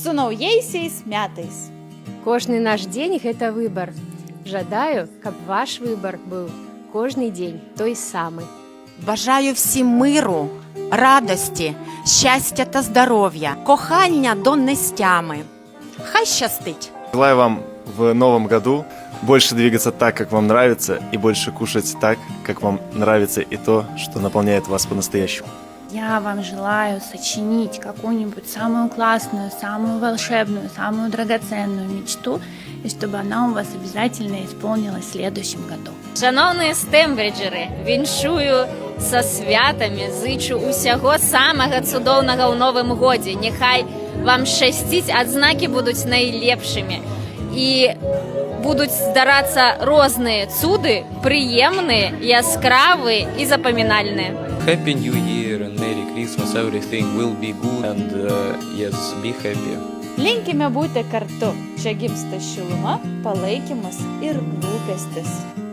Su naujaisiais metais! Кожны наш дзень гэта выбар. Жадаю, каб ваш выбар быў кожны дзень той самы. Бажаю всім миру, радості, щастя та здоров'я, кохання до нестями. Хай щастить! Желаю вам в новом году больше двигаться так, как вам нравится, и больше кушать так, как вам нравится, и то, что наполняет вас по-настоящему. Я вам желаю сочинить какую-нибудь самую классную, самую волшебную, самую драгоценную мечту, и чтобы она у вас обязательно исполнилась в следующем году. Шановні стембриджери, віншую со святами, зичу усього самого цудовного у новым годзе. Нехай вам щастить, адзнакі будуть найлепшими. І будуть здарацца розныя цуды, прыемныя, яскравыя і запамінальныя. Happy New Year and Merry Christmas. Everything will be good and yes, be happy. Linkime būti kartu. Čia gimsta šiluma, palaikymas ir rūpestis.